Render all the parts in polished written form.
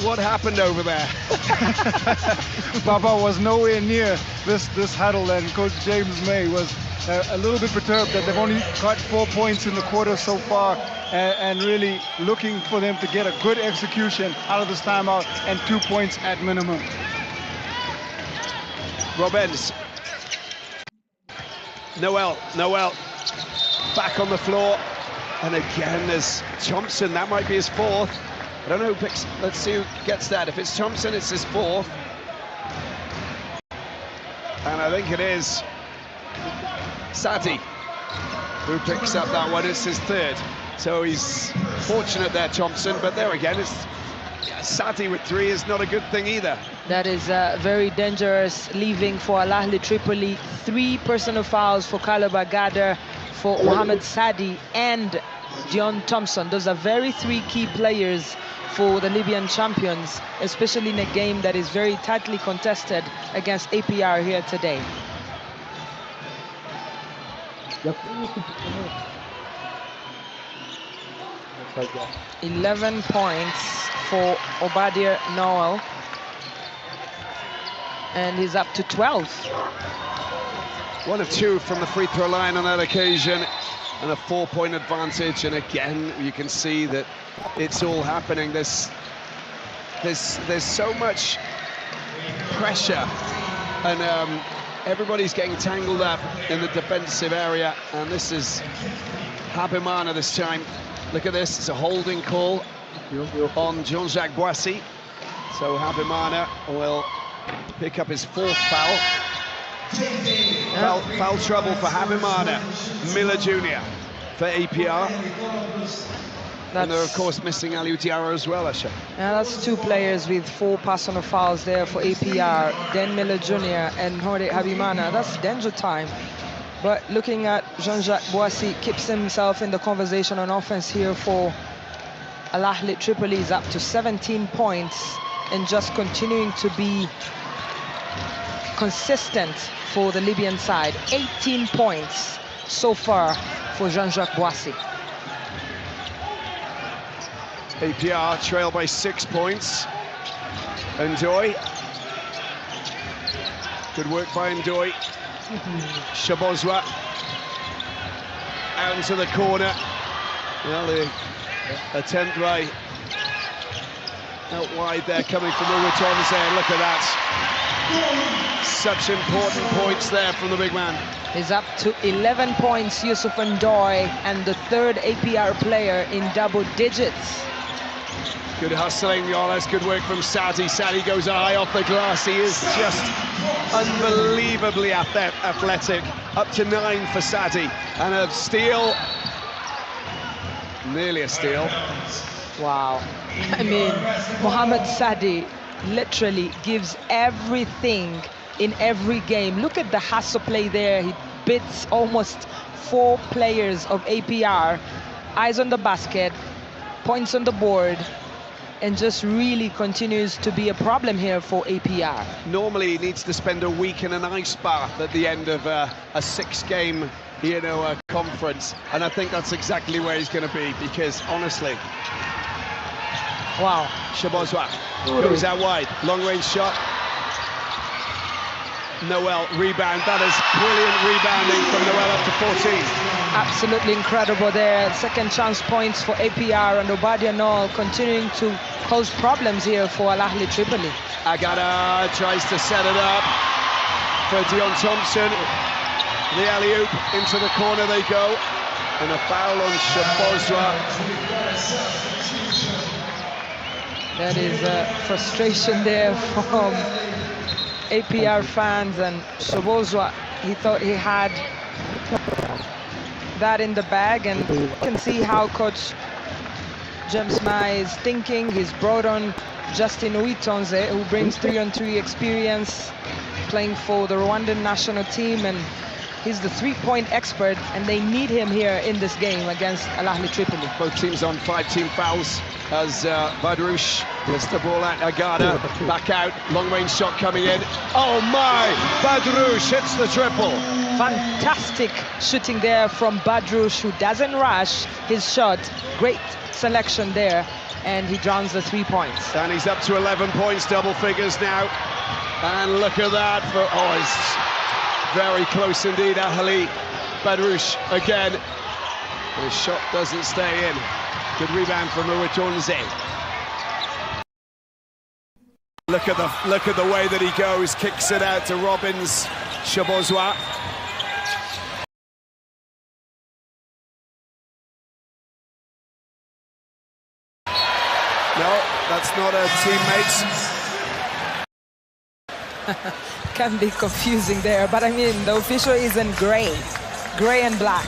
What happened over there? Baba was nowhere near this huddle, and Coach James May was a little bit perturbed that they've only got 4 points in the quarter so far, and really looking for them to get a good execution out of this timeout and 2 points at minimum. Robbins. Noel back on the floor, and again there's Thompson. That might be his fourth. I don't know who picks. Let's see who gets that. If it's Thompson, it's his fourth, and I think it is Sadi who picks up that one. It's his third, so he's fortunate there, Thompson. But there again, it's Sadi with three is not a good thing either. That is very dangerous leaving for Al Ahli Tripoli. 3 personal fouls for Caleb Agader, for Mohamed Sadi and Dion Thompson. Those are very 3 key players for the Libyan champions, especially in a game that is very tightly contested against APR here today. 11 points for Obadiah Noel, and he's up to 12. 1 of 2 from the free throw line on that occasion, and a 4-point advantage. And again, you can see that it's all happening. There's so much pressure, and everybody's getting tangled up in the defensive area. And this is Habimana this time. Look at this, it's a holding call on Jean-Jacques Boissy. So Habimana will pick up his 4th foul. Foul trouble for Habimana. Miller Jr. for APR. And they're of course missing Aliou Diarra as well, Asha. Yeah, that's 2 players with 4 personal fouls there for APR. Dan Miller Jr. and Horde Habimana. That's danger time. But looking at Jean-Jacques Boissy, keeps himself in the conversation on offense here for Al Ahli Tripoli. Is up to 17 points and just continuing to be consistent for the Libyan side. 18 points so far for Jean-Jacques Boissy. APR trail by 6 points. Ndoye. Good work by Ndoye. Shabozwa out into the corner. Well, the attempt by out wide there coming from Uwatonze. Look at that. Such important points there from the big man. He's up to 11 points, Yusuf Ndoye, and the 3rd APR player in double digits. Good hustling, Yolas. Good work from Sadi. Sadi goes high off the glass. He is just unbelievably athletic. Up to 9 for Sadi. And a steal. Nearly a steal. Wow. I mean, Mohamed Sadi literally gives everything in every game. Look at the hustle play there. He beats almost 4 players of APR. Eyes on the basket, points on the board, and just really continues to be a problem here for APR. Normally he needs to spend a week in an ice bath at the end of a 6-game, conference, and I think that's exactly where he's going to be, because honestly, wow. Shabozwa goes out wide, long-range shot. Noel rebound. That is brilliant rebounding from Noel up to 14. Absolutely incredible there. Second chance points for APR, and Obadiah Noel continuing to cause problems here for Al Ahli Tripoli. Agada tries to set it up for Dion Thompson. The alley-oop into the corner they go, and a foul on Shabozwa. That is frustration there from APR fans, and Shabozwa, he thought he had that in the bag, and you can see how Coach James May is thinking. He's brought on Justin Uitonze, who brings 3-on-3 experience, playing for the Rwandan national team, and he's the 3-point expert, and they need him here in this game against Al Ahli Tripoli. Both teams on 5 team fouls as Badrouche gets the ball at Agada, back out, long range shot coming in. Oh my, Badrouche hits the triple. Fantastic shooting there from Badrouche, who doesn't rush his shot. Great selection there, and he drowns the 3 points. And he's up to 11 points, double figures now. And look at that, it's very close indeed. Ahli, Badrouche again. The shot doesn't stay in. Good rebound from Uwitonze. Look at the way that he goes, kicks it out to Robbins, Shabozwa. No, that's not a teammate. Can be confusing there, but I mean, the official is in gray and black.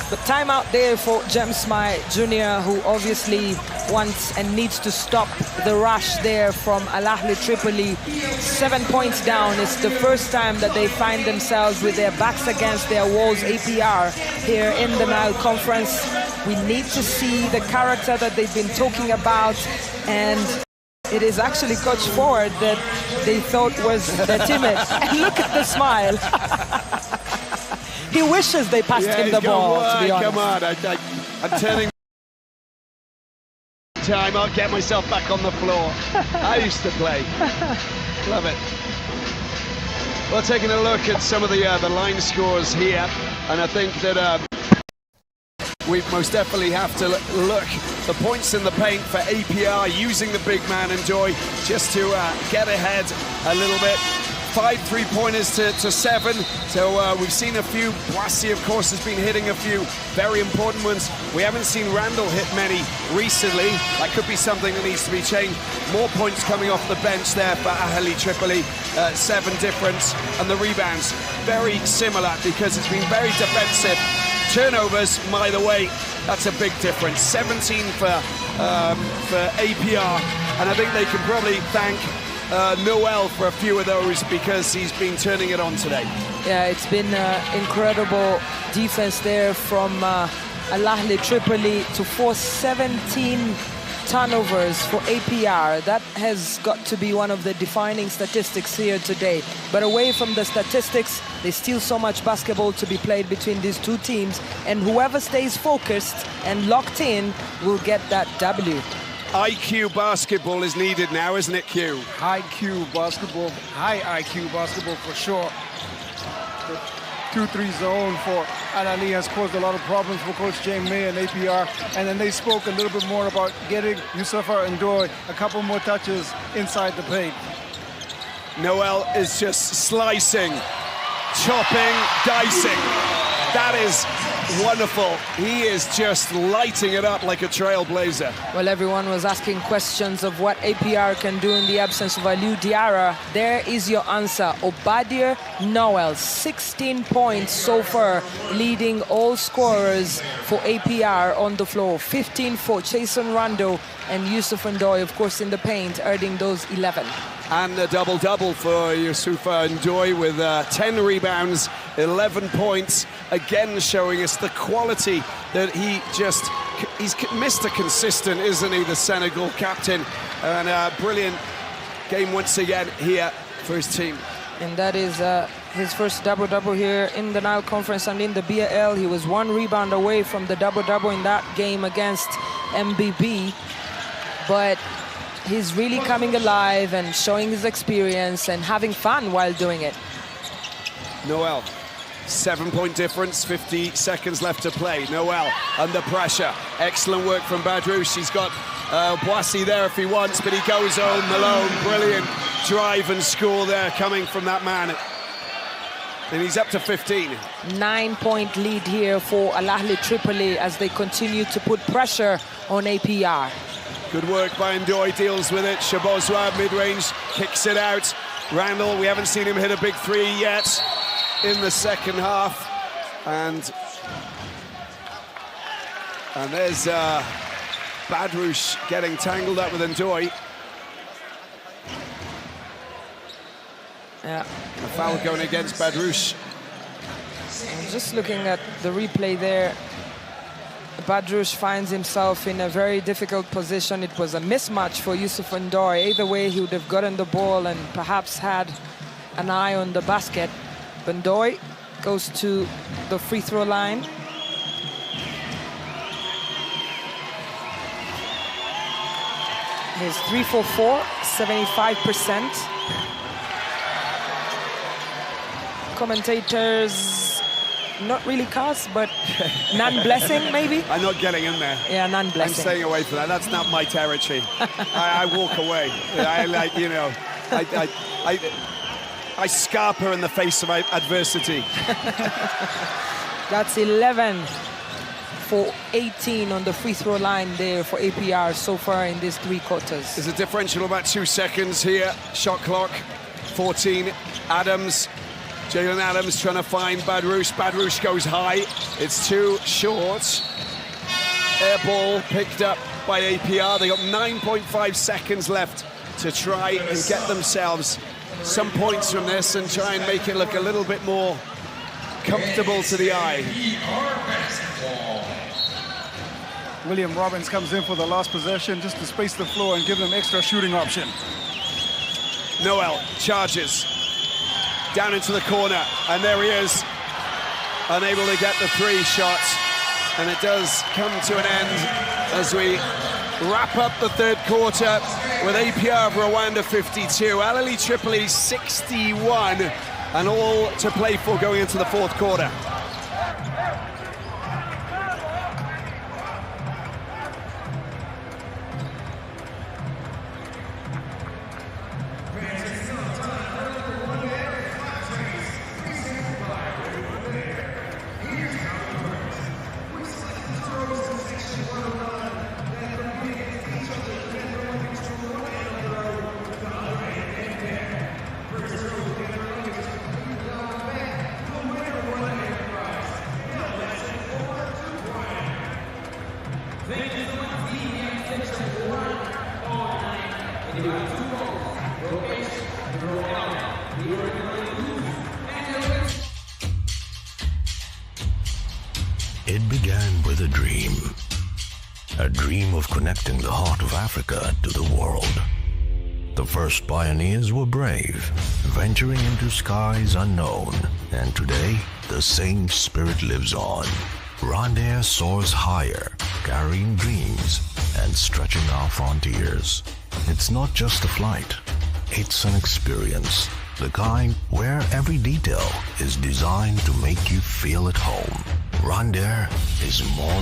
But timeout there for James Mai Jr., who obviously wants and needs to stop the rush there from Ahli Tripoli. 7 points down. It's the first time that they find themselves with their backs against their walls. APR here in the Nile Conference. We need to see the character that they've been talking about, and it is actually Coach Ford that they thought was their teammate. And look at the smile. He wishes they passed him the ball, to be honest. Come on, I'm turning time. I'll get myself back on the floor. I used to play. Love it. Well, taking a look at some of the line scores here, and I think that we most definitely have to look the points in the paint for APR, using the big man Ndoye just to get ahead a little bit. 5 3-pointers to 7, so we've seen a few. Boissy, of course, has been hitting a few very important ones. We haven't seen Randall hit many recently. That could be something that needs to be changed. More points coming off the bench there for Ahli Tripoli, 7 difference, and the rebounds very similar because it's been very defensive. Turnovers, by the way, that's a big difference. 17 for APR, and I think they can probably thank Noel for a few of those because he's been turning it on today. Yeah, it's been incredible defense there from Ahli Tripoli to force 17 turnovers for APR. That has got to be one of the defining statistics here today. But away from the statistics, there's still so much basketball to be played between these two teams, and whoever stays focused and locked in will get that W. IQ basketball is needed now, isn't it, Q? High IQ basketball for sure. The 2-3 zone for Ahli has caused a lot of problems for Coach James May and APR, and then they spoke a little bit more about getting Yusufa Ndoye a couple more touches inside the paint. Noel is just slicing, chopping, dicing. That is wonderful. He is just lighting it up like a trailblazer. Well, everyone was asking questions of what APR can do in the absence of Aliou Diarra. There is your answer. Obadia Noel, 16 points so far, leading all scorers for APR on the floor. 15 for Jason Rando and Yusuf Ndoye, of course, in the paint, earning those 11. And a double-double for Yusufa Ndoye with 10 rebounds, 11 points, again showing us the quality that he's Mr. Consistent, isn't he, the Senegal captain? And a brilliant game once again here for his team. And that is his first double-double here in the Nile Conference and in the BAL. He was 1 rebound away from the double-double in that game against MBB. But he's really coming alive and showing his experience and having fun while doing it. Noel, 7-point difference, 50 seconds left to play. Noel under pressure. Excellent work from Badrouche. He's got Boissy there if he wants, but he goes home alone. Brilliant drive and score there coming from that man. And he's up to 15. 9-point lead here for Ahli Tripoli as they continue to put pressure on APR. Good work by Ndoye, deals with it. Shabozwa, mid-range, kicks it out. Randall, we haven't seen him hit a big 3 yet in the second half. And there's Badrouche getting tangled up with Ndoye. Yeah. A foul going against Badrouche. I'm just looking at the replay there. Badrouche finds himself in a very difficult position. It was a mismatch for Yusuf Ndoye. Either way, he would have gotten the ball and perhaps had an eye on the basket. But Ndoye goes to the free throw line. He's 3 for 4, 75%. Commentators, not really cast, but non-blessing maybe? I'm not getting in there. Yeah, non-blessing. I'm staying away from that. That's not my territory. I walk away. I scarp her in the face of adversity. That's 11 for 18 on the free throw line there for APR so far in these 3 quarters. There's a differential of about 2 seconds here. Shot clock, 14. Adams, Jalen Adams trying to find Badrouche. Badrouche goes high. It's too short. Air ball picked up by APR. They got 9.5 seconds left to try and get themselves some points from this and try and make it look a little bit more comfortable to the eye. William Robbins comes in for the last possession just to space the floor and give them extra shooting option. Noel charges down into the corner, and there he is, unable to get the 3 shots, and it does come to an end as we wrap up the 3rd quarter with APR of Rwanda 52, Ahli Tripoli 61, and all to play for going into the 4th quarter. It began with a dream of connecting the heart of Africa to the world. The first pioneers were brave, venturing into skies unknown, and today the same spirit lives on. Rwanda soars higher, carrying dreams and stretching our frontiers. It's not just a flight, it's an experience, the kind where every detail is designed to make you feel at home. Rwanda is more